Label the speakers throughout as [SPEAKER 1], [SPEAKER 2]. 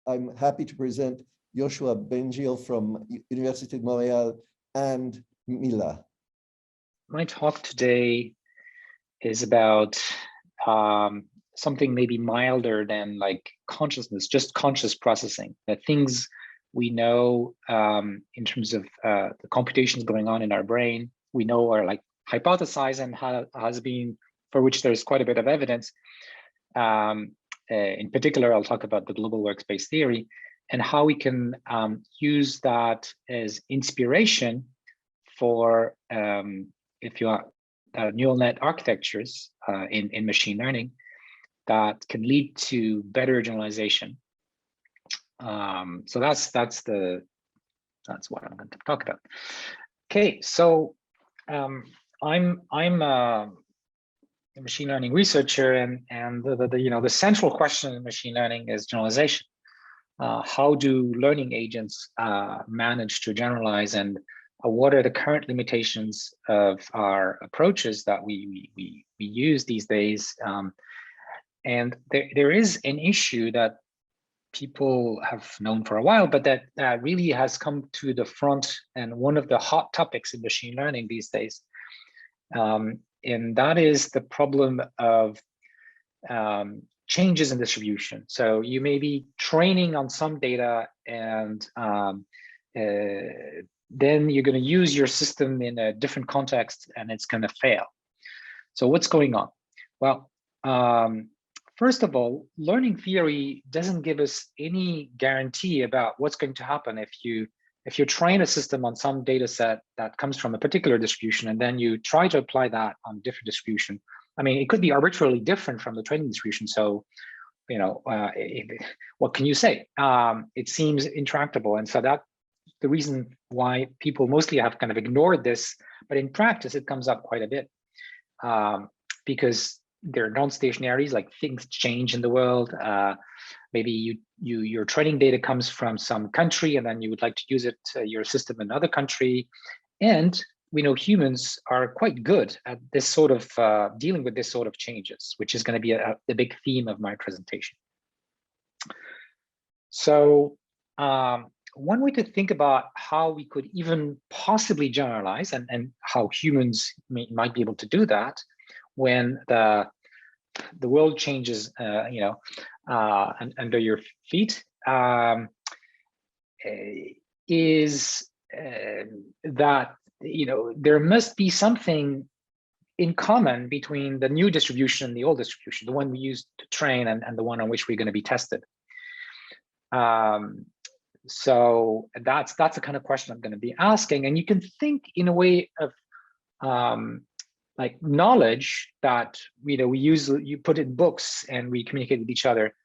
[SPEAKER 1] I'm happy to present Yoshua BENGIO from Université de Montréal and Mila.
[SPEAKER 2] My talk today is about something maybe milder than like consciousness, just conscious processing. The things we know in terms of the computations going on in our brain, we know are like hypothesized and has been, for which there's quite a bit of evidence. In particular, I'll talk about the global workspace theory and how we can use that as inspiration for, if you want, neural net architectures in machine learning that can lead to better generalization. So that's what I'm going to talk about. Okay, so I'm a machine learning researcher, and the central question in machine learning is generalization. How do learning agents manage to generalize, and what are the current limitations of our approaches that we use these days? And there is an issue that people have known for a while, but that really has come to the front, and one of the hot topics in machine learning these days. And that is the problem of changes in distribution. So you may be training on some data, and then you're going to use your system in a different context, and it's going to fail. So what's going on? Well, first of all, learning theory doesn't give us any guarantee about what's going to happen if you train a system on some data set that comes from a particular distribution, and then you try to apply that on different distribution. I mean, it could be arbitrarily different from the training distribution. So, you know, what can you say? It seems intractable. And so that's the reason why people mostly have kind of ignored this, but in practice, it comes up quite a bit because they're non-stationaries, like things change in the world. Maybe your training data comes from some country, and then you would like to use it your system in another country. And we know humans are quite good at this sort of dealing with this sort of changes, which is going to be the big theme of my presentation. So one way to think about how we could even possibly generalize, and how humans might be able to do that when the world changes, under your feet, is that there must be something in common between the new distribution and the old distribution, the one we use to train and the one on which we're going to be tested. So that's the kind of question I'm going to be asking, and you can think in a way of like knowledge that you put in books and we communicate with each other.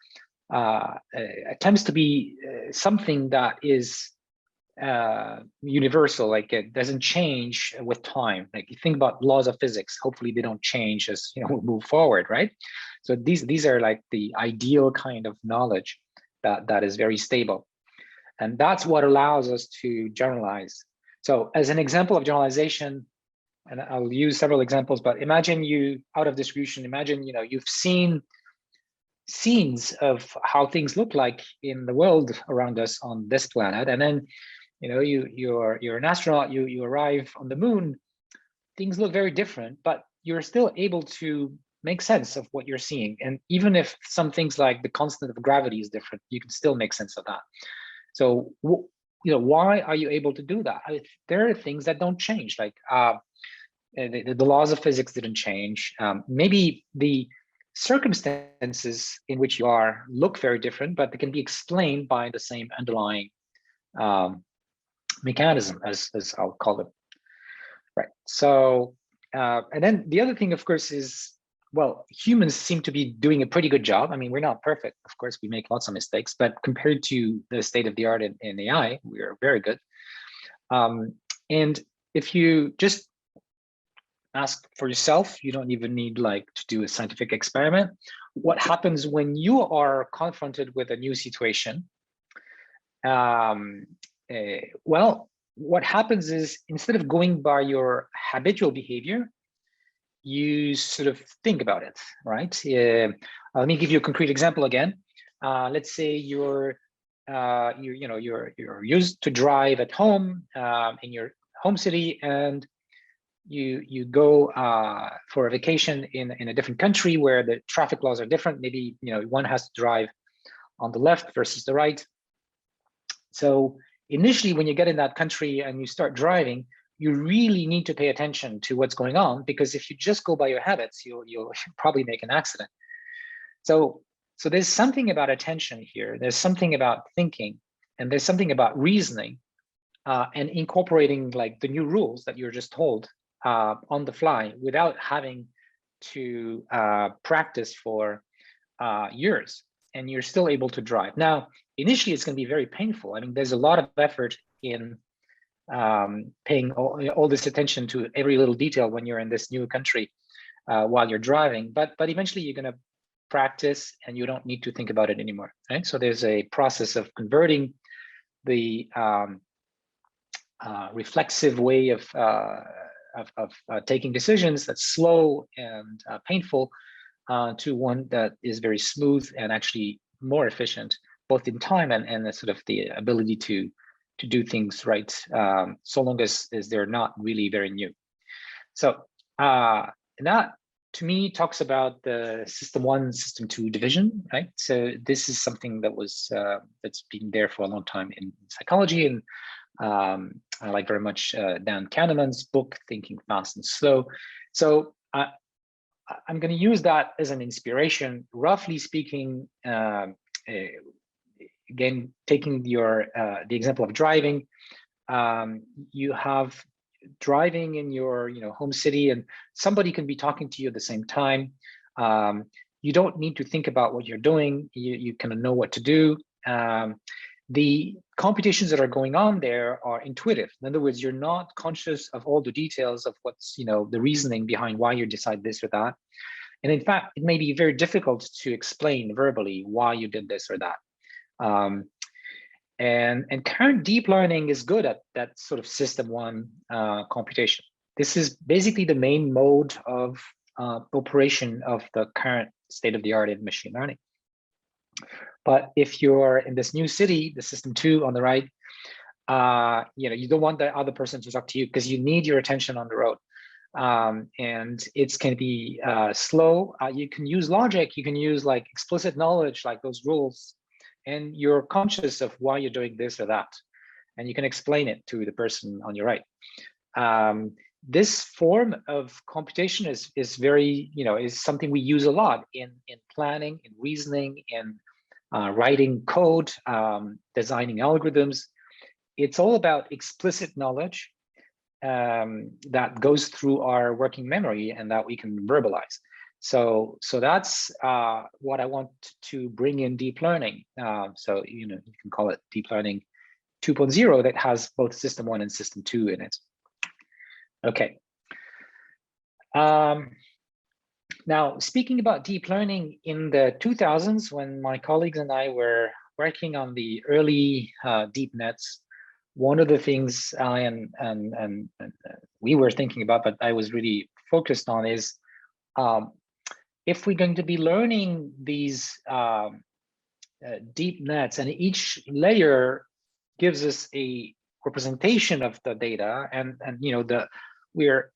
[SPEAKER 2] Attempts to be something that is universal, like it doesn't change with time. Like you think about laws of physics, hopefully they don't change as we move forward, right? So these are like the ideal kind of knowledge that is very stable, and that's what allows us to generalize. So as an example of generalization, and I'll use several examples, but imagine you out of distribution, imagine you've seen scenes of how things look like in the world around us on this planet, and then you're an astronaut, you arrive on the moon, things look very different, but you're still able to make sense of what you're seeing. And even if some things like the constant of gravity is different, you can still make sense of that. So why are you able to do that? There are things that don't change, like the laws of physics didn't change. Maybe the circumstances in which you are look very different, but they can be explained by the same underlying mechanism, as I'll call it. Right. So, and then the other thing, of course, is, well, humans seem to be doing a pretty good job. I mean, we're not perfect. Of course, we make lots of mistakes, but compared to the state of the art in AI, we are very good. And if you just ask for yourself, you don't even need to do a scientific experiment. What happens when you are confronted with a new situation? Well, what happens is, instead of going by your habitual behavior, you sort of think about it, right? Let me give you a concrete example again. Let's say you're you're used to drive at home in your home city, and you go for a vacation in a different country where the traffic laws are different. Maybe one has to drive on the left versus the right. So initially, when you get in that country and you start driving, you really need to pay attention to what's going on, because if you just go by your habits, you'll probably make an accident. So there's something about attention here. There's something about thinking, and there's something about reasoning, and incorporating like the new rules that you're just told on the fly without having to practice for years, and you're still able to drive. Now, initially, it's going to be very painful. I mean, there's a lot of effort in paying all this attention to every little detail when you're in this new country while you're driving, but eventually you're going to practice and you don't need to think about it anymore, right? So there's a process of converting the reflexive way of taking decisions that's slow and painful to one that is very smooth and actually more efficient, both in time and sort of the ability to do things right, so long as they're not really very new. So that, to me, talks about the system 1, system 2 division, right? So this is something that was that's been there for a long time in psychology, and I like very much Dan Kahneman's book, Thinking Fast and Slow. So I'm going to use that as an inspiration. Roughly speaking, again, taking your the example of driving, you have driving in your home city, and somebody can be talking to you at the same time. You don't need to think about what you're doing. You kind of know what to do. The computations that are going on there are intuitive. In other words, you're not conscious of all the details of what's the reasoning behind why you decide this or that. And in fact, it may be very difficult to explain verbally why you did this or that. And current deep learning is good at that sort of system 1 computation. This is basically the main mode of operation of the current state-of-the-art in machine learning. But if you're in this new city, the system 2 on the right, you don't want the other person to talk to you because you need your attention on the road. And it's going to be slow. You can use logic. You can use like explicit knowledge, like those rules, and you're conscious of why you're doing this or that, and you can explain it to the person on your right. This form of computation is very, is something we use a lot in planning, in reasoning, in writing code, designing algorithms. It's all about explicit knowledge that goes through our working memory and that we can verbalize. So that's what I want to bring in deep learning. So you can call it deep learning 2.0 that has both system 1 and system 2 in it. Okay. Now, speaking about deep learning in the 2000s, when my colleagues and I were working on the early deep nets, one of the things I and we were thinking about, but I was really focused on, is if we're going to be learning these deep nets, and each layer gives us a representation of the data, and we're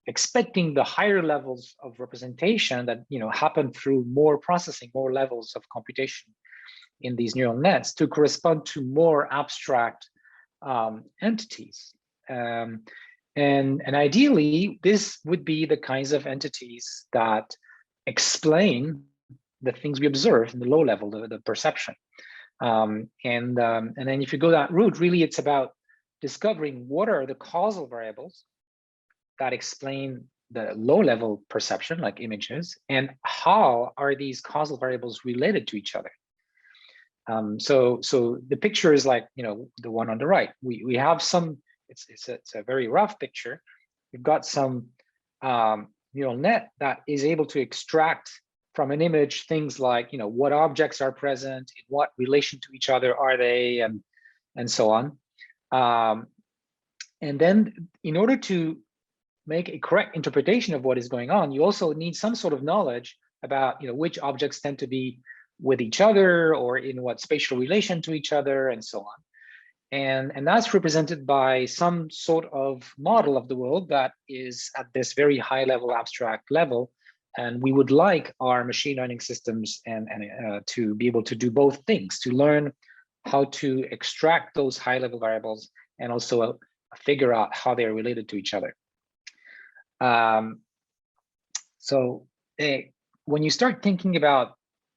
[SPEAKER 2] expecting the higher levels of representation that happen through more processing, more levels of computation in these neural nets to correspond to more abstract entities. And ideally, this would be the kinds of entities that explain the things we observe in the low level, the perception. And then if you go that route, really it's about discovering what are the causal variables that explain the low level perception, like images, and how are these causal variables related to each other. So the picture is like, the one on the right. We have some, it's a very rough picture. We've got some neural net that is able to extract from an image things like, what objects are present, in what relation to each other are they, and so on. And then in order to make a correct interpretation of what is going on, you also need some sort of knowledge about, which objects tend to be with each other, or in what spatial relation to each other, and so on. And that's represented by some sort of model of the world that is at this very high level, abstract level. And we would like our machine learning systems to be able to do both things, to learn how to extract those high level variables and also figure out how they're related to each other. When you start thinking about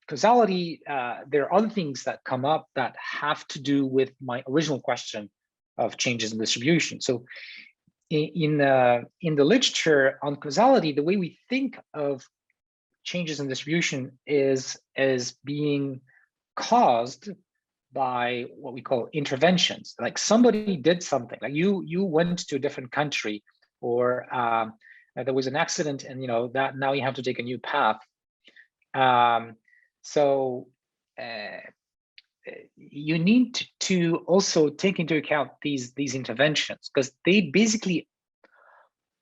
[SPEAKER 2] causality, there are other things that come up that have to do with my original question of changes in distribution. So in the literature on causality, the way we think of changes in distribution is as being caused by what we call interventions. Like somebody did something, like you went to a different country, or there was an accident, and that now you have to take a new path. So you need to also take into account these interventions, because they basically,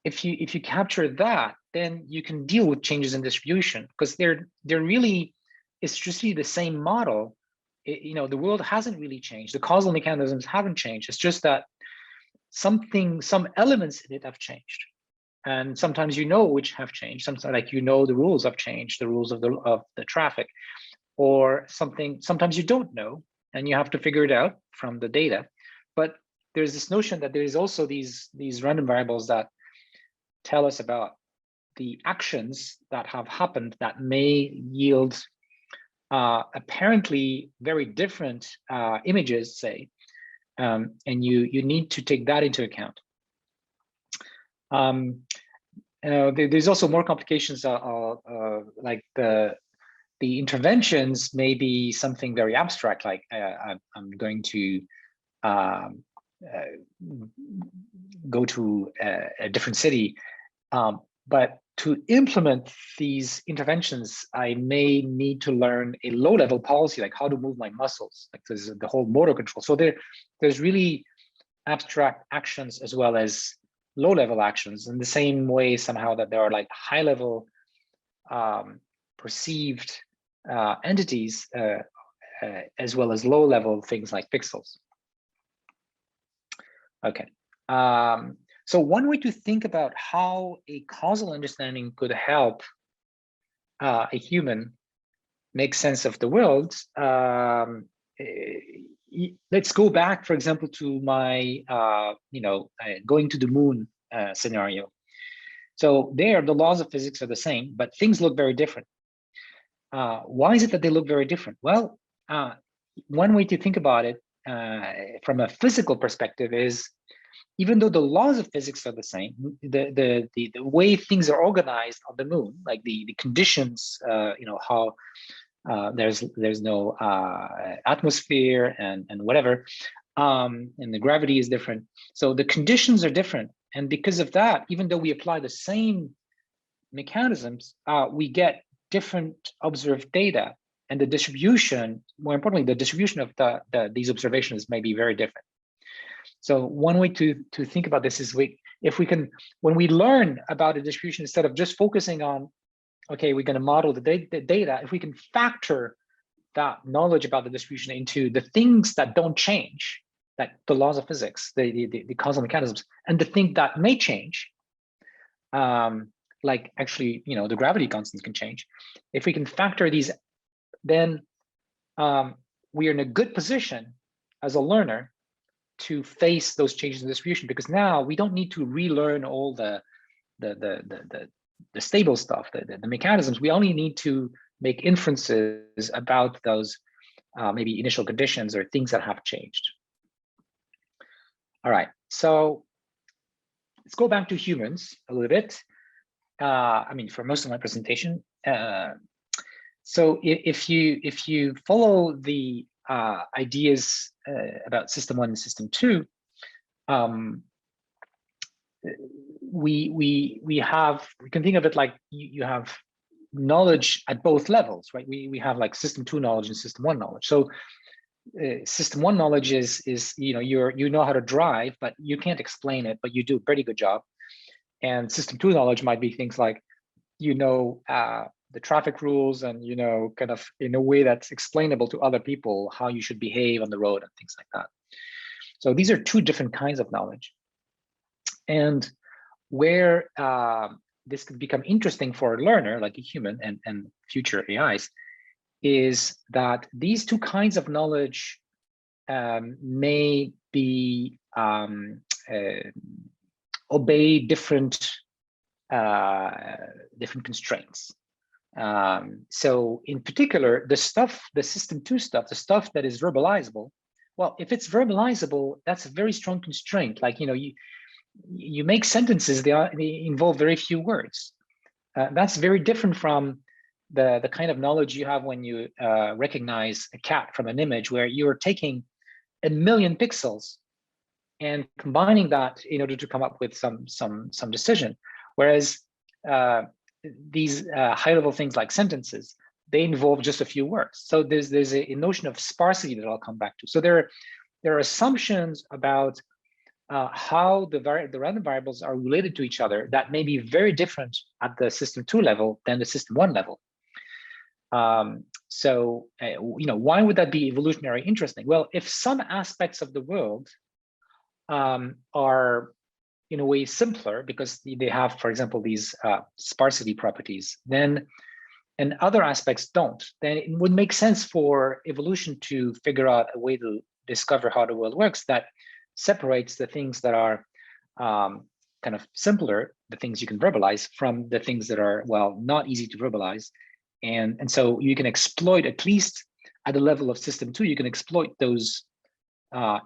[SPEAKER 2] if you capture that, then you can deal with changes in distribution, because they're really, it's just the same model. The world hasn't really changed. The causal mechanisms haven't changed. It's just that some elements in it have changed. And sometimes which have changed. Sometimes, like the rules have changed, the rules of the traffic, or something. Sometimes you don't know, and you have to figure it out from the data. But there's this notion that there is also these random variables that tell us about the actions that have happened that may yield apparently very different images, say, and you need to take that into account. There's also more complications, like the interventions may be something very abstract, like I'm going to go to a different city, but to implement these interventions, I may need to learn a low-level policy, like how to move my muscles, like there's the whole motor control. So there's really abstract actions as well as low-level actions, in the same way somehow that there are like high-level perceived entities as well as low-level things like pixels. Okay. So one way to think about how a causal understanding could help a human make sense of the world, let's go back, for example, to my going to the moon scenario. So there, the laws of physics are the same, but things look very different. Why is it that they look very different? Well, one way to think about it from a physical perspective is, even though the laws of physics are the same, the way things are organized on the moon, like the conditions, how there's no atmosphere and whatever, and the gravity is different. So the conditions are different, and because of that, even though we apply the same mechanisms, we get different observed data, and the distribution, more importantly, the distribution of these observations may be very different. So one way to think about this is when we learn about a distribution, instead of just focusing on, okay, we're going to model the data, if we can factor that knowledge about the distribution into the things that don't change, like the laws of physics, the causal mechanisms, and the thing that may change, like actually, the gravity constants can change. If we can factor these, then we are in a good position as a learner to face those changes in distribution, because now we don't need to relearn all the stable stuff, the mechanisms. We only need to make inferences about those maybe initial conditions or things that have changed. All right, so let's go back to humans a little bit. For most of my presentation. So if you follow the ideas about system 1 and system 2, we can think of it like you have knowledge at both levels, right? We have like system 2 knowledge and system 1 knowledge. So system 1 knowledge is you know how to drive, but you can't explain it, but you do a pretty good job. And system 2 knowledge might be things like the the traffic rules and, you know, kind of in a way that's explainable to other people, how you should behave on the road and things like that. So these are two different kinds of knowledge. And where this could become interesting for a learner, like a human and future AIs, is that these two kinds of knowledge may be obey different constraints. So in particular, the system 2 stuff, the stuff that is verbalizable, well, if it's verbalizable, that's a very strong constraint. Like, you know, you make sentences, they involve very few words. That's very different from the kind of knowledge you have when you recognize a cat from an image, where you're taking 1 million pixels and combining that in order to come up with some decision. Whereas these high-level things like sentences, they involve just a few words. So there's a notion of sparsity that I'll come back to. So there are assumptions about how the random variables are related to each other that may be very different at the system 2 level than the system 1 level. So you know, why would that be evolutionary interesting? Well, if some aspects of the world are in a way simpler because they have, for example, these sparsity properties, then and other aspects don't, then it would make sense for evolution to figure out a way to discover how the world works that separates the things that are kind of simpler, the things you can verbalize, from the things that are, well, not easy to verbalize. And so you can exploit, at least at the level of system 2, you can exploit those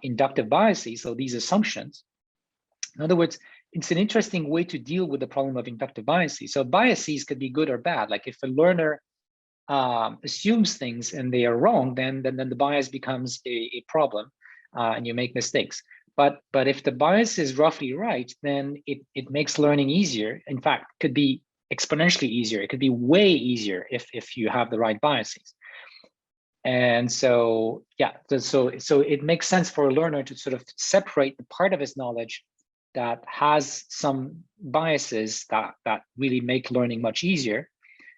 [SPEAKER 2] inductive biases, so these assumptions. In other words, it's an interesting way to deal with the problem of inductive biases. So biases could be good or bad. Like if a learner assumes things and they are wrong, then the bias becomes a problem and you make mistakes. But if the bias is roughly right, then it makes learning easier. In fact, could be exponentially easier. It could be way easier if you have the right biases. And so, yeah, so it makes sense for a learner to sort of separate the part of his knowledge that has some biases that really make learning much easier.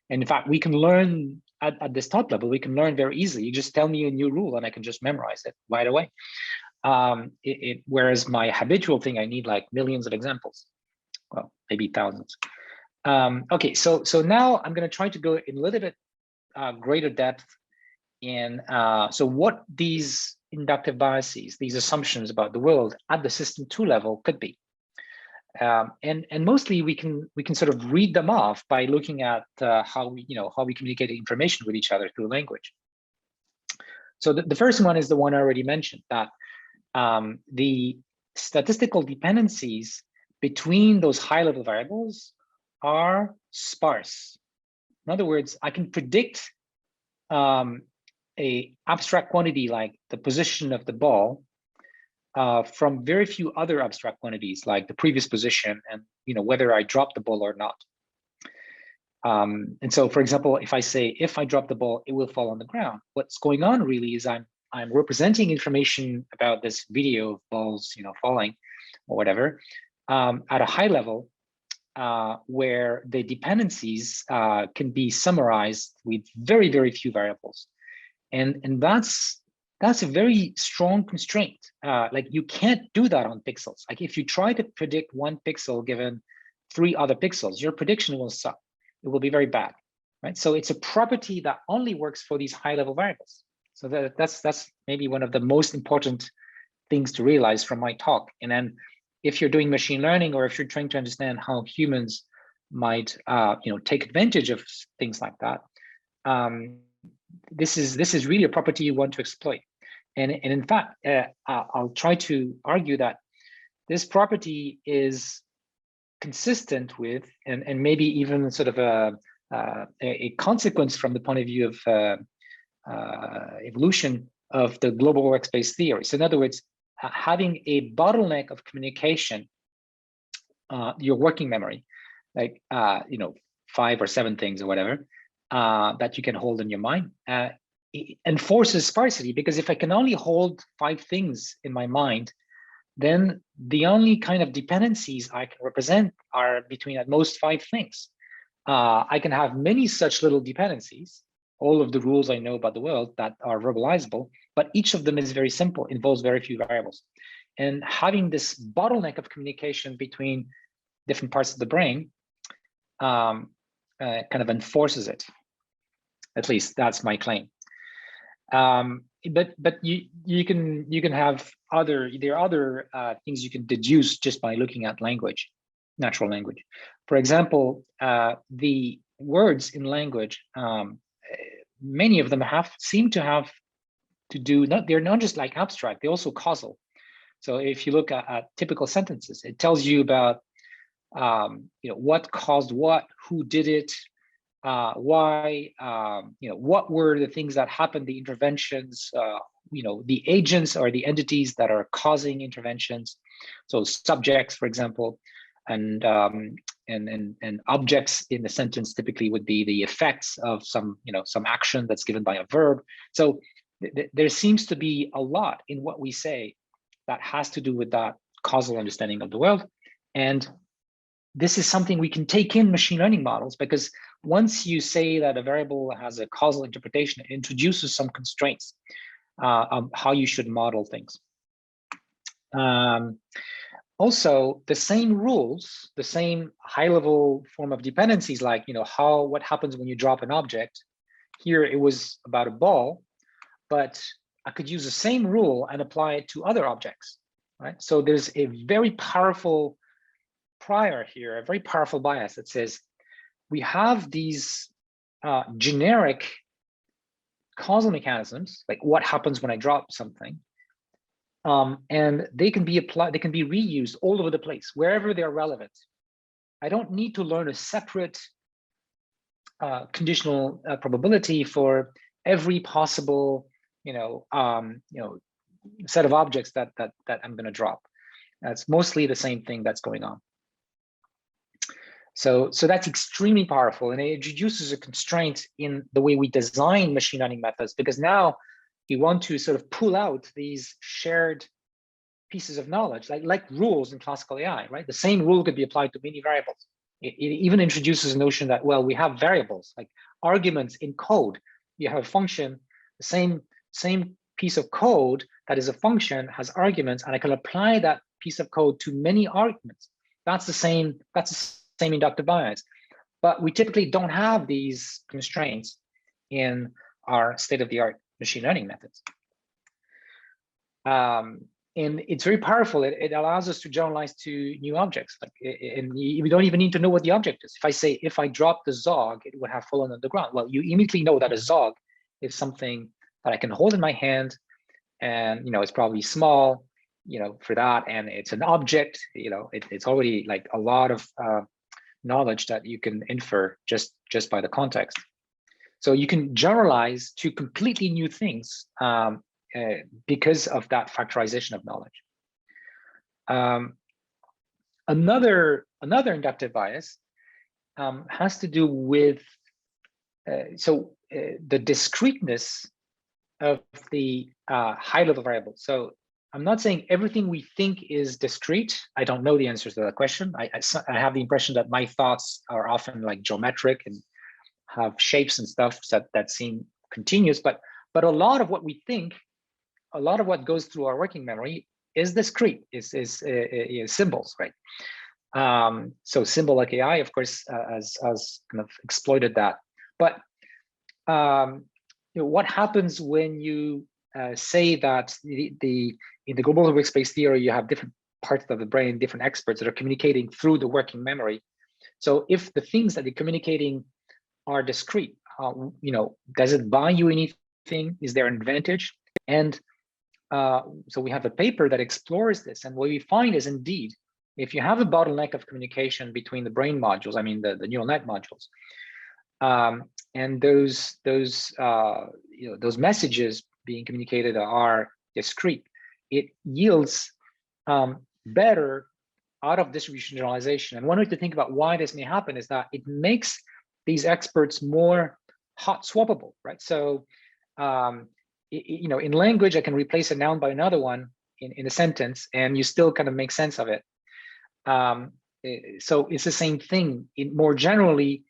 [SPEAKER 2] And in fact, we can learn at this top level, we can learn very easily. You just tell me a new rule and I can just memorize it right away. Whereas my habitual thing, I need like millions of examples, well, maybe thousands. Okay, so now I'm going to try to go in a little bit greater depth in so what these inductive biases, these assumptions about the world at the system 2 level could be. And mostly we can sort of read them off by looking at how we communicate information with each other through language. So the first one is the one I already mentioned, that the statistical dependencies between those high-level variables are sparse. In other words, I can predict a abstract quantity like the position of the ball from very few other abstract quantities like the previous position and whether I drop the ball or not. And so, for example, if I say if I drop the ball, it will fall on the ground. What's going on really is I'm representing information about this video of balls falling or whatever at a high level where the dependencies can be summarized with very, very few variables. And that's a very strong constraint. Like you can't do that on pixels. Like if you try to predict one pixel given 3 other pixels, your prediction will suck. It will be very bad, right? So it's a property that only works for these high-level variables. So that's maybe one of the most important things to realize from my talk. And then if you're doing machine learning or if you're trying to understand how humans might take advantage of things like that, this is really a property you want to exploit. And in fact, I'll try to argue that this property is consistent with and maybe even sort of a consequence from the point of view of evolution of the global workspace theory. So in other words, having a bottleneck of communication, your working memory, like 5 or 7 things or whatever that you can hold in your mind, it enforces sparsity, because if I can only hold 5 things in my mind, then the only kind of dependencies I can represent are between at most 5 things. I can have many such little dependencies, all of the rules I know about the world that are verbalizable, but each of them is very simple, involves very few variables. And having this bottleneck of communication between different parts of the brain kind of enforces it. At least that's my claim. But you can have there are other things you can deduce just by looking at language, natural language. For example, the words in language, many of them seem to have to do they're not just like abstract, they're also causal. So if you look at typical sentences, it tells you about what caused what, who did it, why, what were the things that happened, the interventions, the agents or the entities that are causing interventions. So subjects, for example, and objects in the sentence typically would be the effects of some action that's given by a verb. So there seems to be a lot in what we say that has to do with that causal understanding of the world. And this is something we can take in machine learning models, because once you say that a variable has a causal interpretation, it introduces some constraints on how you should model things. Also, the same rules, the same high-level form of dependencies, like what happens when you drop an object. Here it was about a ball, but I could use the same rule and apply it to other objects, right? So there's a very powerful prior here, a very powerful bias that says we have these generic causal mechanisms, like what happens when I drop something, and they can be applied, they can be reused all over the place, wherever they're relevant. I don't need to learn a separate conditional probability for every possible set of objects that I'm going to drop. It's mostly the same thing that's going on. So that's extremely powerful, and it introduces a constraint in the way we design machine learning methods, because now we want to sort of pull out these shared pieces of knowledge, like rules in classical AI, right? The same rule could be applied to many variables. It even introduces a notion that, well, we have variables, like arguments in code. You have a function, the same piece of code that is a function has arguments, and I can apply that piece of code to many arguments. That's the same inductive bias. But we typically don't have these constraints in our state-of-the-art machine learning methods. And it's very powerful. It allows us to generalize to new objects. And we don't even need to know what the object is. If I say, if I drop the zog, it would have fallen on the ground. Well, you immediately know that a zog is something that I can hold in my hand, and it's probably small, for that, and it's an object. It's already like a lot of knowledge that you can infer just by the context. So you can generalize to completely new things because of that factorization of knowledge. Another inductive bias has to do with the discreteness of the high-level variable. So I'm not saying everything we think is discrete. I don't know the answers to that question. I have the impression that my thoughts are often like geometric and have shapes and stuff that seem continuous, but a lot of what we think, a lot of what goes through our working memory is discrete, is symbols, right? So symbolic AI, of course, has kind of exploited that. But what happens when you say that in the global workspace theory, you have different parts of the brain, different experts that are communicating through the working memory. So if the things that they're communicating are discrete, does it buy you anything? Is there an advantage? And so we have a paper that explores this, and what we find is, indeed, if you have a bottleneck of communication between the brain modules, I mean the neural net modules, and those messages being communicated are discrete, it yields better out of distribution generalization. And one way to think about why this may happen is that it makes these experts more hot swappable, right? So in language, I can replace a noun by another one in a sentence, and you still kind of make sense of it. So it's the same thing. More generally,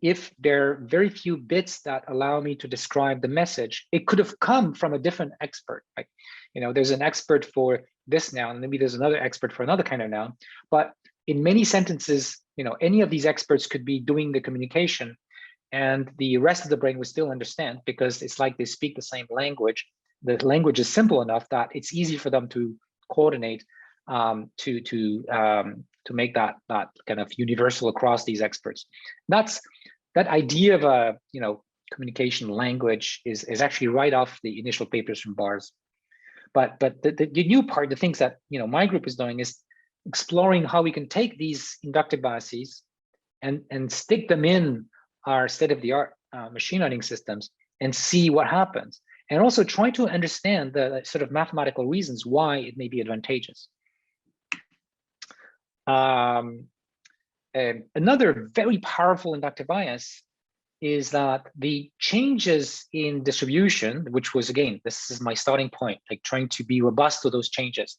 [SPEAKER 2] if there are very few bits that allow me to describe the message, it could have come from a different expert. Like, there's an expert for this noun, and maybe there's another expert for another kind of noun. But in many sentences, any of these experts could be doing the communication, and the rest of the brain would still understand, because it's like they speak the same language. The language is simple enough that it's easy for them to coordinate to make that kind of universal across these experts. That idea of a communication language is actually right off the initial papers from BARS. But the new part, the things that my group is doing, is exploring how we can take these inductive biases and stick them in our state-of-the-art machine learning systems and see what happens, and also try to understand the sort of mathematical reasons why it may be advantageous. Another very powerful inductive bias is that the changes in distribution, which was, again, this is my starting point, like trying to be robust to those changes.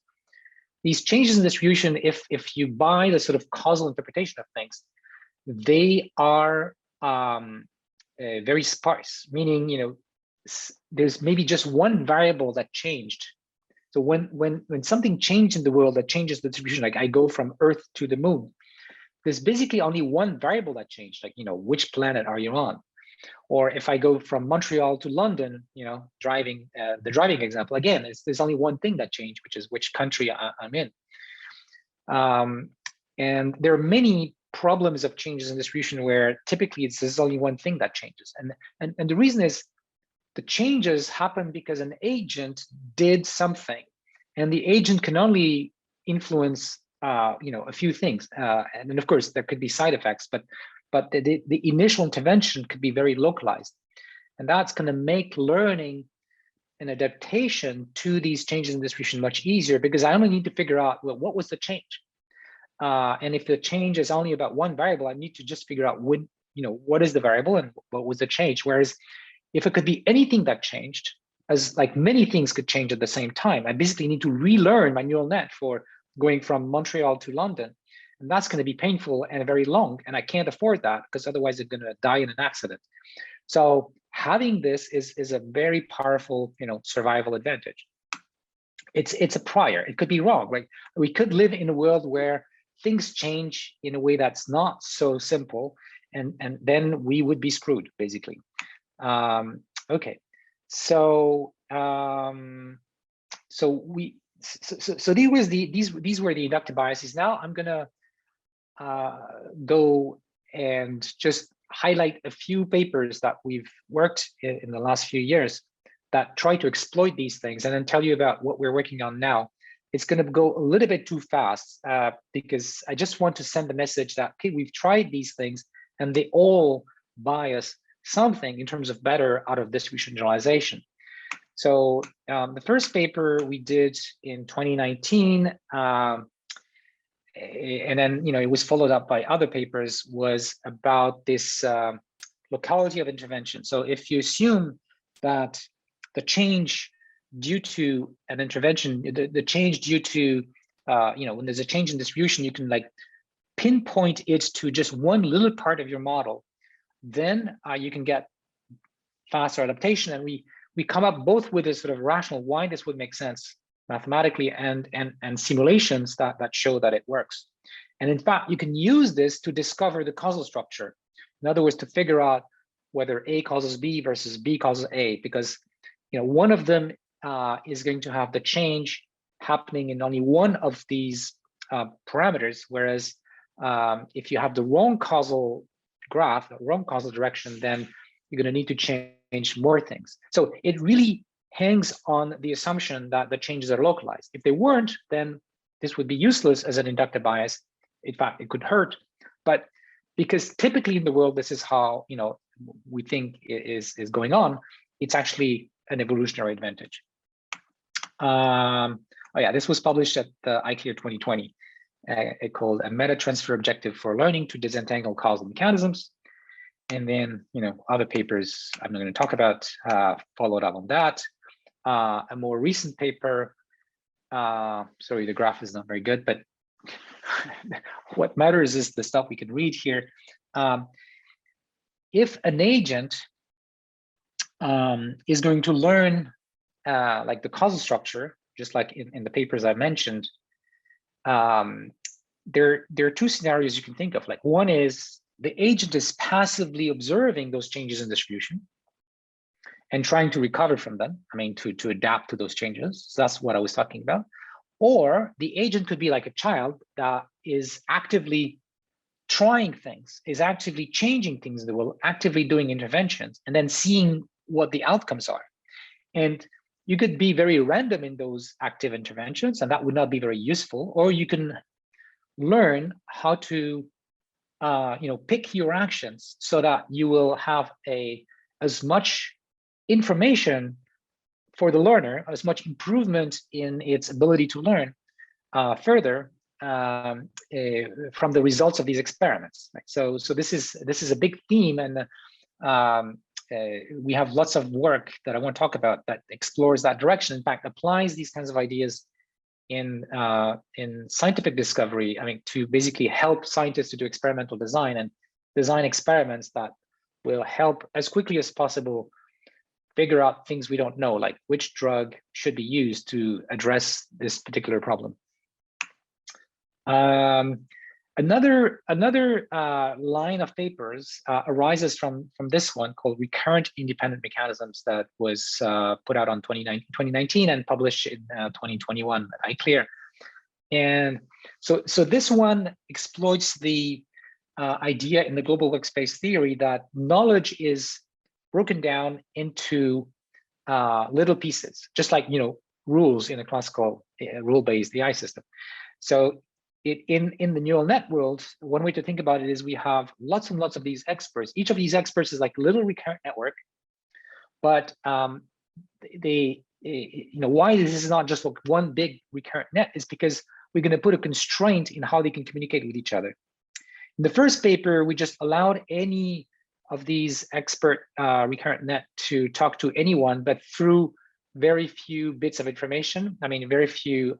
[SPEAKER 2] These changes in distribution, if you buy the sort of causal interpretation of things, they are very sparse, meaning, there's maybe just one variable that changed. So when something changed in the world that changes the distribution, like I go from Earth to the moon, there's basically only one variable that changed, like, which planet are you on? Or if I go from Montreal to London, driving, the driving example, again, there's only one thing that changed, which is which country I'm in. And there are many problems of changes in distribution where typically there's only one thing that changes. And the reason is the changes happen because an agent did something, and the agent can only influence a few things, and then of course there could be side effects, but the initial intervention could be very localized, and that's going to make learning and adaptation to these changes in distribution much easier, because I only need to figure out, well, what was the change, and if the change is only about one variable, I need to just figure out what is the variable and what was the change. Whereas if it could be anything that changed, as like many things could change at the same time, I basically need to relearn my neural net for going from Montreal to London. And that's going to be painful and very long. And I can't afford that, because otherwise they're going to die in an accident. So having this is a very powerful, survival advantage. It's a prior. It could be wrong. Like, we could live in a world where things change in a way that's not so simple, and then we would be screwed, basically. Okay, so these were the inductive biases. Now I'm gonna go and just highlight a few papers that we've worked in the last few years that try to exploit these things, and then tell you about what we're working on now. It's going to go a little bit too fast because I just want to send the message that, okay, we've tried these things and they all bias something in terms of better out of distribution generalization. So the first paper we did in 2019, and then it was followed up by other papers, was about this locality of intervention. So if you assume that the change due to an intervention, the change due to when there's a change in distribution, you can like pinpoint it to just one little part of your model, then you can get faster adaptation. And we come up both with a sort of rational why this would make sense mathematically, and simulations that show that it works. And in fact, you can use this to discover the causal structure. In other words, to figure out whether A causes B versus B causes A, because one of them is going to have the change happening in only one of these parameters, whereas if you have the wrong causal graph, the wrong causal direction, then you're going to need to change more things. So it really hangs on the assumption that the changes are localized. If they weren't, then this would be useless as an inductive bias. In fact, it could hurt. But because typically in the world, this is how we think is going on, it's actually an evolutionary advantage. Oh yeah, this was published at the ICLR 2020. It called a meta transfer objective for learning to disentangle causal mechanisms. And then, other papers I'm not going to talk about followed up on that. A more recent paper, sorry, the graph is not very good, but what matters is the stuff we can read here. if an agent is going to learn like the causal structure, just like in the papers I mentioned, there are two scenarios you can think of. Like, one is the agent is passively observing those changes in distribution and trying to recover from them. I mean, to adapt to those changes. So that's what I was talking about. Or the agent could be like a child that is actively trying things, is actively changing things in the world, actively doing interventions, and then seeing what the outcomes are. And you could be very random in those active interventions, and that would not be very useful. Or you can learn how to pick your actions so that you will have as much information for the learner, as much improvement in its ability to learn further from the results of these experiments. Right? So this is a big theme, and we have lots of work that I want to talk about that explores that direction. In fact, applies these kinds of ideas in scientific discovery. I mean, to basically help scientists to do experimental design and design experiments that will help as quickly as possible figure out things we don't know, like which drug should be used to address this particular problem. Another line of papers arises from this one called Recurrent Independent Mechanisms, that was put out on 2019 and published in 2021 at ICLR. And so this one exploits the idea in the global workspace theory that knowledge is broken down into little pieces, just like rules in a classical rule-based AI system. So in the neural net world, one way to think about it is we have lots and lots of these experts. Each of these experts is like a little recurrent network, but why this is not just like one big recurrent net is because we're going to put a constraint in how they can communicate with each other. In the first paper, we just allowed any of these expert recurrent net to talk to anyone, but through very few bits of information. I mean, very few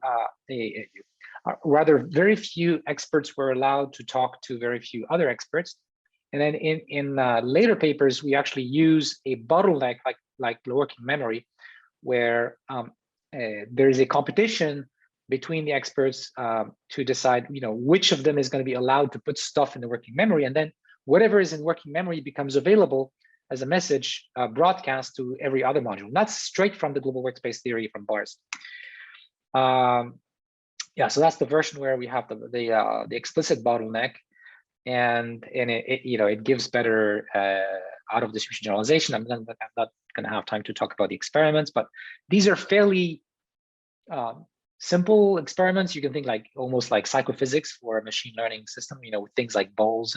[SPEAKER 2] experts were allowed to talk to very few other experts. And then in later papers, we actually use a bottleneck like the working memory, where there is a competition between the experts to decide which of them is going to be allowed to put stuff in the working memory, and then whatever is in working memory becomes available as a message broadcast to every other module. And that's straight from the global workspace theory from SPARSE. Yeah, so that's the version where we have the explicit bottleneck, and it gives better out of distribution generalization. I'm not going to have time to talk about the experiments, but these are fairly simple experiments. You can think almost like psychophysics for a machine learning system, with things like balls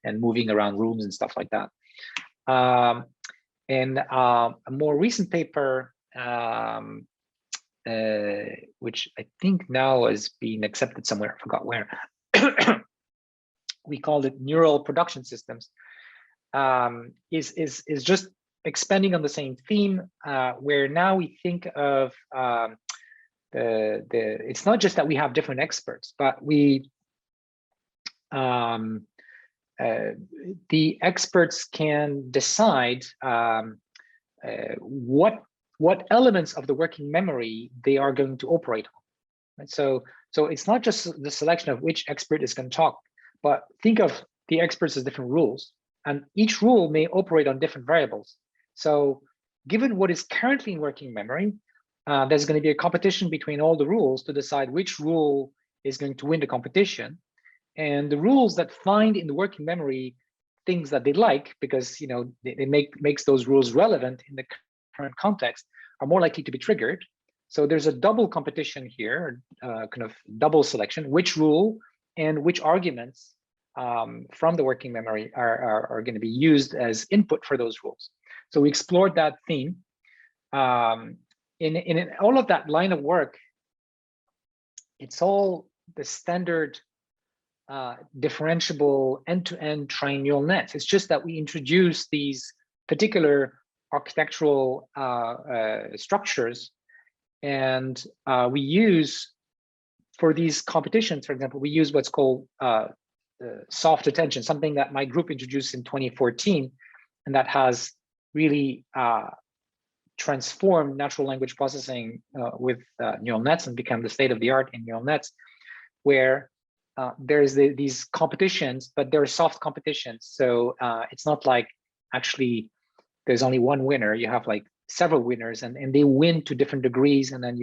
[SPEAKER 2] and moving around rooms and stuff like that. And a more recent paper, which I think now is being accepted somewhere, I forgot where. We called it neural production systems. Is just expanding on the same theme, where now we think of it's not just that we have different experts, but the experts can decide what elements of the working memory they are going to operate on. Right? So it's not just the selection of which expert is going to talk, but think of the experts as different rules, and each rule may operate on different variables. So given what is currently in working memory, there's going to be a competition between all the rules to decide which rule is going to win the competition. And the rules that find in the working memory things that they like, because they makes those rules relevant in the current context, are more likely to be triggered. So there's a double competition here, kind of double selection, which rule and which arguments from the working memory are going to be used as input for those rules. So we explored that theme. In all of that line of work, it's all the standard differentiable end-to-end triannual nets. It's just that we introduce these particular architectural structures, and we use, for these competitions, for example, we use what's called soft attention, something that my group introduced in 2014, and that has really transformed natural language processing with neural nets and become the state of the art in neural nets, where there's these competitions, but they're soft competitions. So it's not like actually there's only one winner. You have like several winners, and they win to different degrees, and then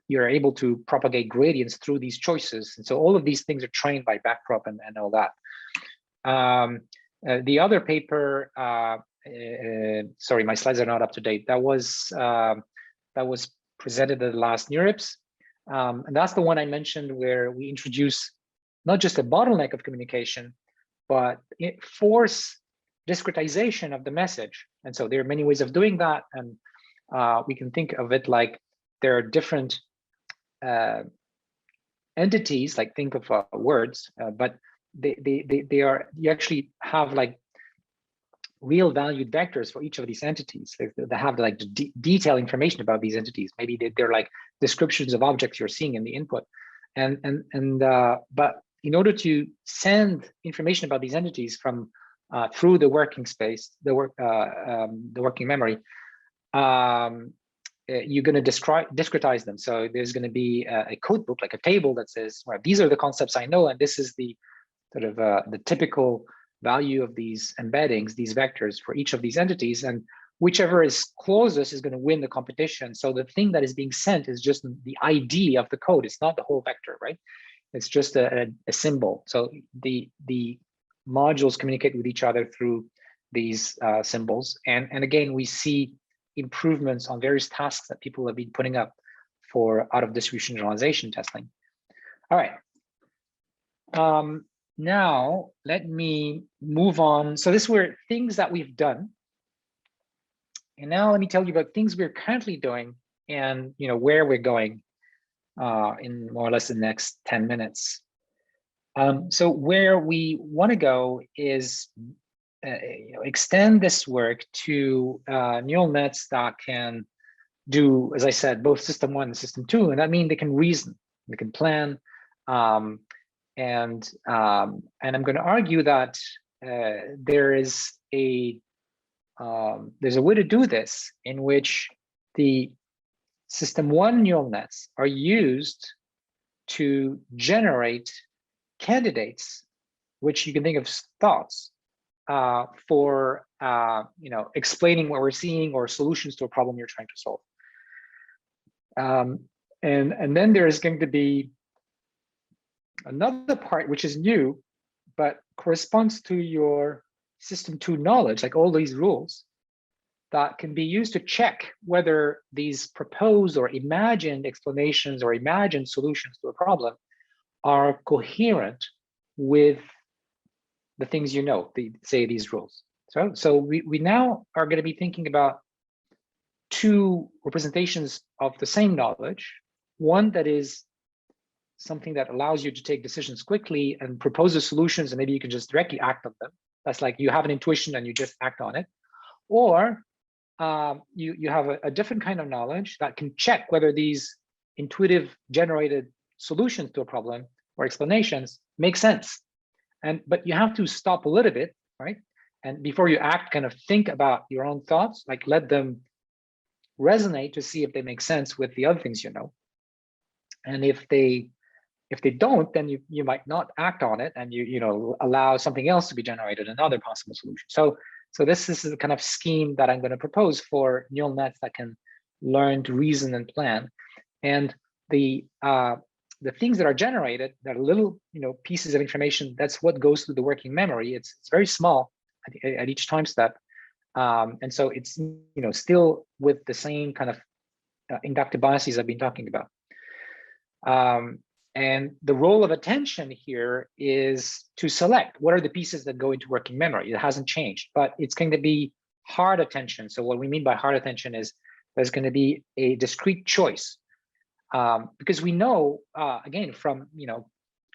[SPEAKER 2] you're able to propagate gradients through these choices. And so all of these things are trained by backprop and all that. The other paper, sorry, my slides are not up to date. That was presented at the last NeurIPS. And that's the one I mentioned where we introduce not just a bottleneck of communication, but force discretization of the message. And so there are many ways of doing that. And we can think of it like there are different entities, like think of words, but they are, you actually have like real valued vectors for each of these entities. They have like detailed information about these entities. Maybe they're like descriptions of objects you're seeing in the input. But in order to send information about these entities from through the working space, the working memory, you're going to discretize them. So there's going to be a code book, like a table that says, well, these are the concepts I know, and this is the sort of the typical value of these embeddings, these vectors for each of these entities, and whichever is closest is going to win the competition. So the thing that is being sent is just the ID of the code. It's not the whole vector, right? It's just a symbol. So the modules communicate with each other through these symbols. And again, we see improvements on various tasks that people have been putting up for out of distribution generalization testing. All right. Now let me move on. So this were things that we've done. And now let me tell you about things we're currently doing and where we're going in more or less the next 10 minutes. So where we want to go is extend this work to neural nets that can do, as I said, both system 1 and system 2, and that means they can reason, they can plan, and I'm going to argue that there's a way to do this in which the system 1 neural nets are used to generate candidates, which you can think of as thoughts, for explaining what we're seeing or solutions to a problem you're trying to solve. And then there's going to be another part which is new, but corresponds to your system 2 knowledge, like all these rules that can be used to check whether these proposed or imagined explanations or imagined solutions to a problem are coherent with the things say these rules. So we now are going to be thinking about two representations of the same knowledge. One that is something that allows you to take decisions quickly and propose the solutions, and maybe you can just directly act on them. That's like you have an intuition and you just act on it. Or you have a different kind of knowledge that can check whether these intuitive generated solutions to a problem or explanations make sense. But you have to stop a little bit, right? And before you act, kind of think about your own thoughts, like let them resonate to see if they make sense with the other things you know. And if they don't, then you might not act on it, and you allow something else to be generated, another possible solution. So this is the kind of scheme that I'm going to propose for neural nets that can learn to reason and plan. And the things that are generated, that are little pieces of information, that's what goes through the working memory. It's very small at each time step, and so it's still with the same kind of inductive biases I've been talking about. And the role of attention here is to select what are the pieces that go into working memory. It hasn't changed, but it's going to be hard attention. So what we mean by hard attention is there's going to be a discrete choice, because we know again from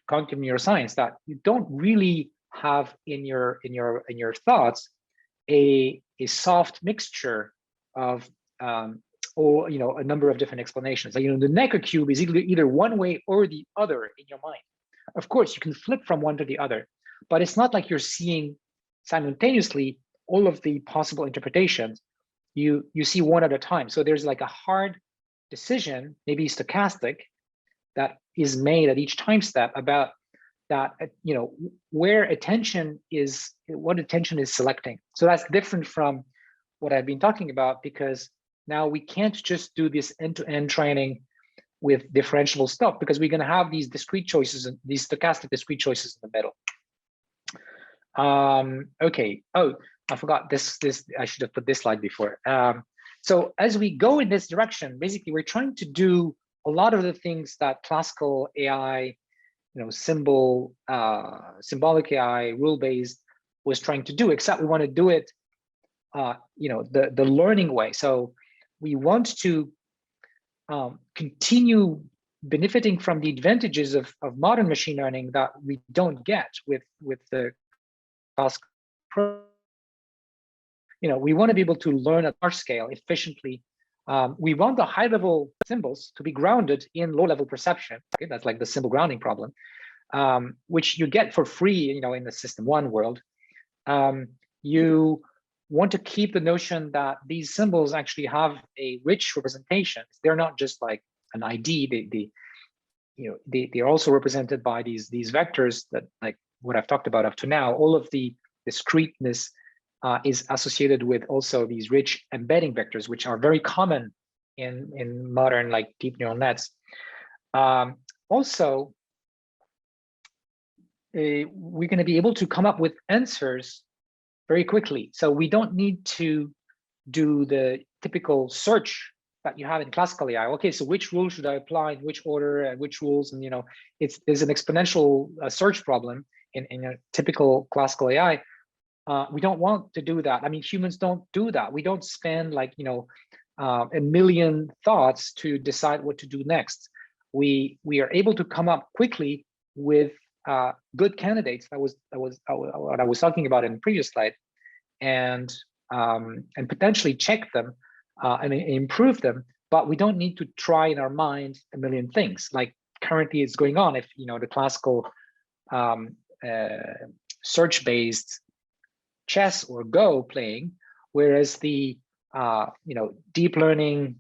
[SPEAKER 2] cognitive neuroscience that you don't really have in your thoughts a soft mixture of or a number of different explanations. Like, the Necker cube is either one way or the other in your mind. of course, you can flip from one to the other, but it's not like you're seeing simultaneously all of the possible interpretations. You see one at a time. So there's like a hard decision, maybe stochastic, that is made at each time step about that, you know, where attention is, what attention is selecting. So that's different from what I've been talking about, because now we can't just do this end-to-end training with differentiable stuff, because we're going to have these discrete choices and these stochastic discrete choices in the middle. Okay. Oh, I forgot this. I should have put this slide before. So as we go in this direction, basically, we're trying to do a lot of the things that classical AI, you know, symbolic AI, rule-based was trying to do, except we want to do it, you know, the learning way. So we want to continue benefiting from the advantages of modern machine learning that we don't get with the classical. You know, we want to be able to learn at large scale efficiently. We want the high-level symbols to be grounded in low-level perception. Okay, that's like the symbol grounding problem, which you get for free, you know, in the System 1 world. You want to keep the notion that these symbols actually have a rich representation. They're not just like an ID. They're also represented by these vectors that, like what I've talked about up to now. All of the discreteness is associated with also these rich embedding vectors, which are very common in modern like deep neural nets. Also, we're going to be able to come up with answers very quickly. So we don't need to do the typical search that you have in classical AI. Okay, so which rule should I apply in which order and which rules? And, you know, there's an exponential search problem in a typical classical AI. We don't want to do that. I mean, humans don't do that. We don't spend like, you know, a million thoughts to decide what to do next. We are able to come up quickly with good candidates. That was what I was talking about in the previous slide, and potentially check them and improve them. But we don't need to try in our mind a million things like currently is going on. If you know the classical search-based chess or Go playing, whereas the you know, deep learning,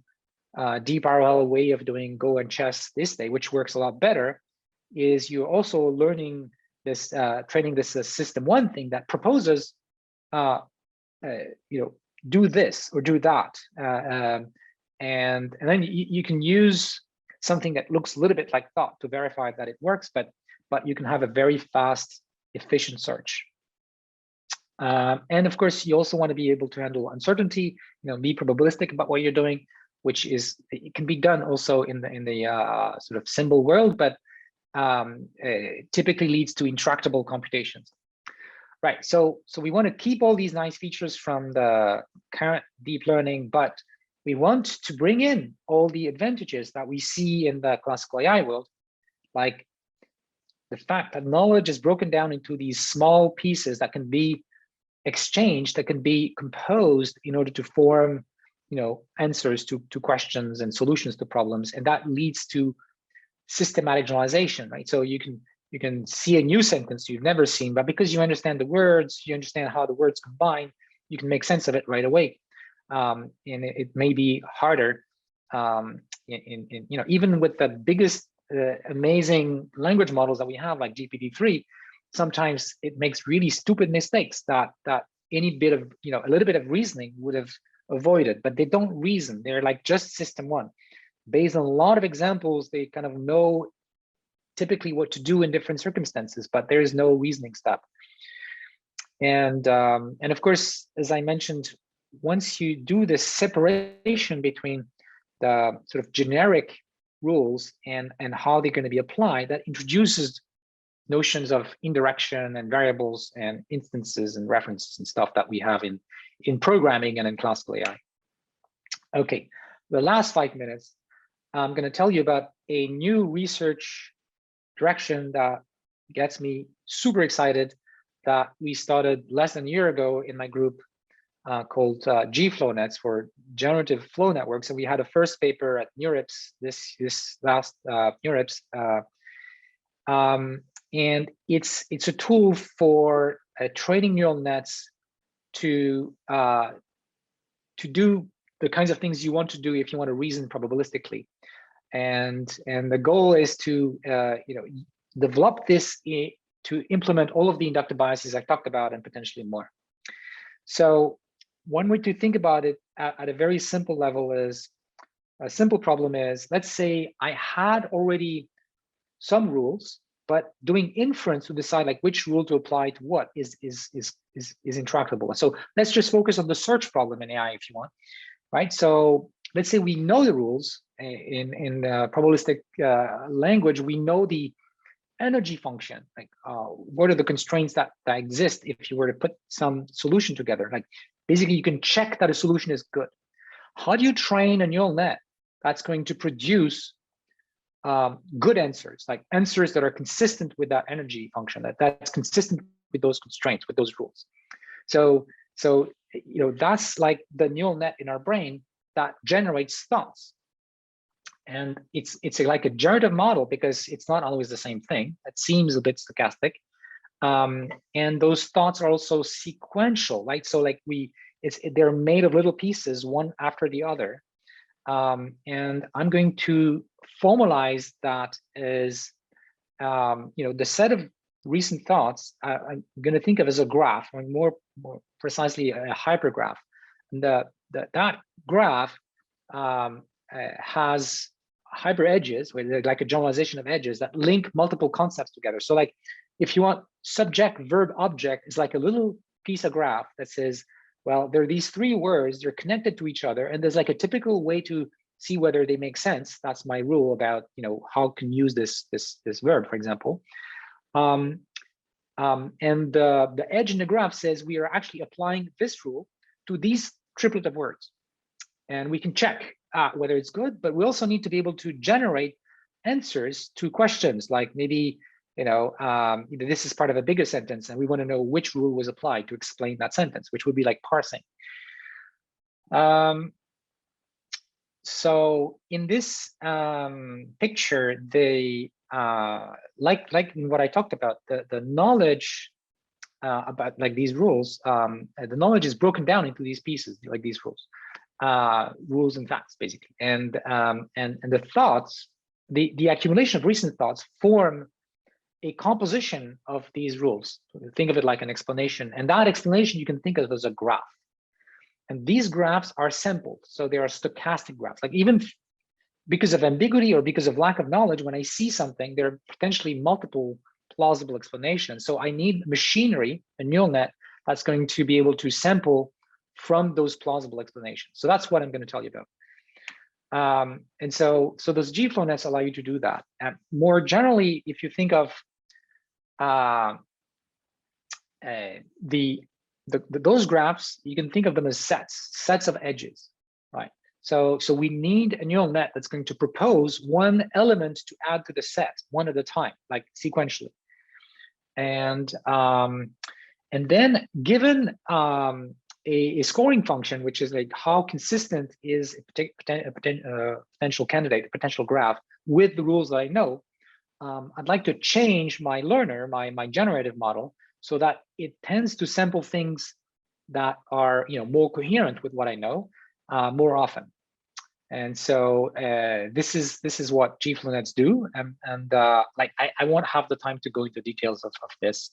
[SPEAKER 2] deep RL way of doing Go and chess this day, which works a lot better, is you're also learning this, training this System 1 thing that proposes, you know, do this or do that, and then you can use something that looks a little bit like thought to verify that it works, but you can have a very fast, efficient search. And of course, you also want to be able to handle uncertainty, you know, be probabilistic about what you're doing, which is, it can be done also in the sort of symbol world, but typically leads to intractable computations. Right, so we want to keep all these nice features from the current deep learning, but we want to bring in all the advantages that we see in the classical AI world, like the fact that knowledge is broken down into these small pieces that can be exchanged, that can be composed in order to form, you know, answers to questions and solutions to problems, and that leads to systematic generalization, right? So you can see a new sentence you've never seen, but because you understand the words, you understand how the words combine, you can make sense of it right away. And it may be harder, you know, even with the biggest amazing language models that we have, like GPT-3, sometimes it makes really stupid mistakes that any bit of, you know, a little bit of reasoning would have avoided, but they don't reason. They're like just System 1. Based on a lot of examples, they kind of know typically what to do in different circumstances, but there is no reasoning step. And of course, as I mentioned, once you do this separation between the sort of generic rules and how they're going to be applied, that introduces notions of indirection and variables and instances and references and stuff that we have in programming and in classical AI. Okay, the last 5 minutes, I'm going to tell you about a new research direction that gets me super excited, that we started less than a year ago in my group called GFLOWNETS, for generative flow networks. And we had a first paper at NeurIPS this last NeurIPS. And it's a tool for training neural nets to do the kinds of things you want to do if you want to reason probabilistically. And the goal is to develop this to implement all of the inductive biases I talked about and potentially more. So one way to think about it at a very simple level is, a simple problem is, let's say I had already some rules, but doing inference to decide like which rule to apply to what is intractable. So let's just focus on the search problem in AI if you want, right? So let's say we know the rules in probabilistic language. We know the energy function, like what are the constraints that exist if you were to put some solution together. Like basically you can check that a solution is good. How do you train a neural net that's going to produce good answers, like answers that are consistent with that energy function, that's consistent with those constraints, with those rules? So that's like the neural net in our brain that generates thoughts. And it's like a generative model because it's not always the same thing. It seems a bit stochastic. And those thoughts are also sequential, right? So like they're made of little pieces, one after the other. And I'm going to formalize that as, the set of recent thoughts I'm going to think of as a graph, or more precisely a hypergraph. And that graph has hyper edges, where they're like a generalization of edges that link multiple concepts together. So like if you want, subject, verb, object is like a little piece of graph that says, well, there are these three words, they're connected to each other, and there's like a typical way to see whether they make sense. That's my rule about, how can use this verb, for example. And the edge in the graph says we are actually applying this rule to these triplet of words. And we can check whether it's good, but we also need to be able to generate answers to questions like maybe, this is part of a bigger sentence and we want to know which rule was applied to explain that sentence, which would be like parsing. So in this picture, they like in what I talked about, the knowledge about like these rules, the knowledge is broken down into these pieces, like these rules and facts, basically, and the thoughts, the accumulation of recent thoughts form a composition of these rules. Think of it like an explanation, and that explanation you can think of as a graph. And these graphs are sampled, so they are stochastic graphs. Like even because of ambiguity or because of lack of knowledge, when I see something, there are potentially multiple plausible explanations. So I need machinery, a neural net, that's going to be able to sample from those plausible explanations. So that's what I'm going to tell you about. And so those GFLOWNETs allow you to do that. And more generally, if you think of those graphs, you can think of them as sets of edges, right? So we need a neural net that's going to propose one element to add to the set, one at a time, like sequentially. And then given a scoring function, which is like how consistent is a potential candidate, a potential graph with the rules that I know, I'd like to change my learner, my generative model, so that it tends to sample things that are more coherent with what I know more often. And so this is what GFLOWNETs do, and like I won't have the time to go into details of this.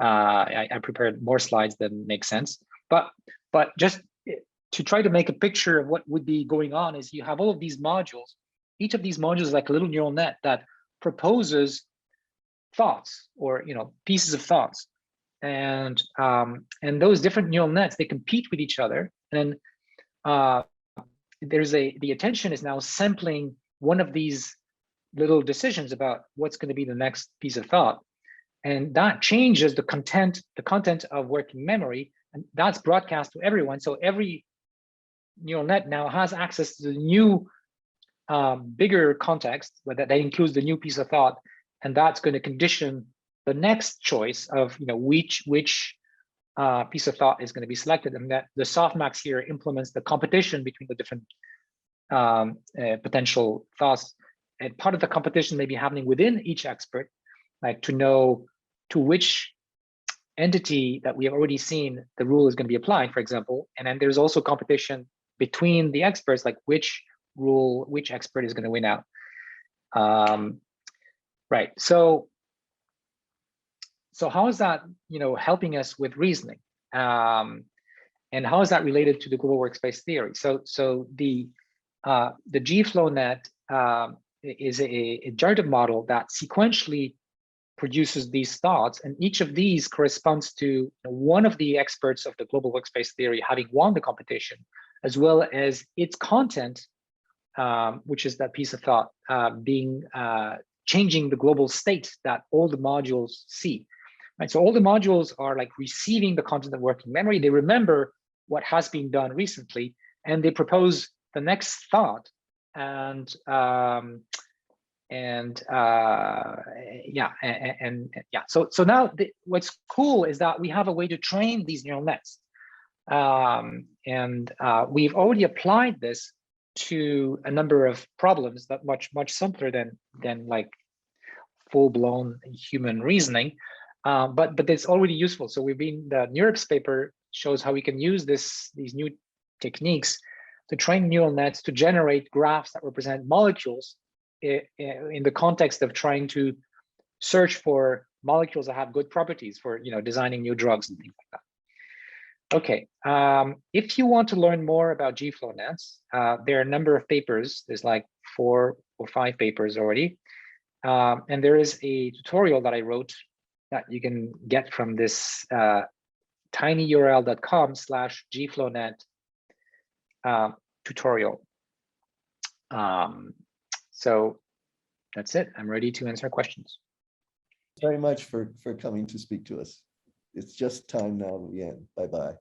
[SPEAKER 2] I prepared more slides than make sense, but just to try to make a picture of what would be going on is you have all of these modules. Each of these modules is like a little neural net that proposes thoughts or pieces of thoughts, and those different neural nets, they compete with each other, and the attention is now sampling one of these little decisions about what's going to be the next piece of thought, and that changes the content of working memory, and that's broadcast to everyone. So every neural net now has access to the new bigger context that includes the new piece of thought, and that's going to condition the next choice of which piece of thought is going to be selected, and that the softmax here implements the competition between the different potential thoughts, and part of the competition may be happening within each expert, like to know to which entity that we have already seen the rule is going to be applied, for example. And then there's also competition between the experts, like which rule, which expert is going to win out. Right. So how is that, helping us with reasoning? And how is that related to the global workspace theory? So the GFLOWNET is a generative model that sequentially produces these thoughts, and each of these corresponds to one of the experts of the global workspace theory having won the competition, as well as its content, which is that piece of thought being changing the global state that all the modules see. Right? So all the modules are like receiving the content of working memory. They remember what has been done recently, and they propose the next thought. And So now what's cool is that we have a way to train these neural nets, we've already applied this to a number of problems that much simpler than like full-blown human reasoning, but it's already useful. So the NeurIPS paper shows how we can use these new techniques to train neural nets to generate graphs that represent molecules in the context of trying to search for molecules that have good properties for designing new drugs and things like that. Okay, if you want to learn more about GFLOWNETs, there are a number of papers. There's like 4 or 5 papers already, and there is a tutorial that I wrote that you can get from this tinyurl.com/GFLOWNET tutorial. So that's it. I'm ready to answer questions.
[SPEAKER 1] Very much for coming to speak to us. It's just time now to end. Bye-bye.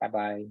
[SPEAKER 2] Bye-bye.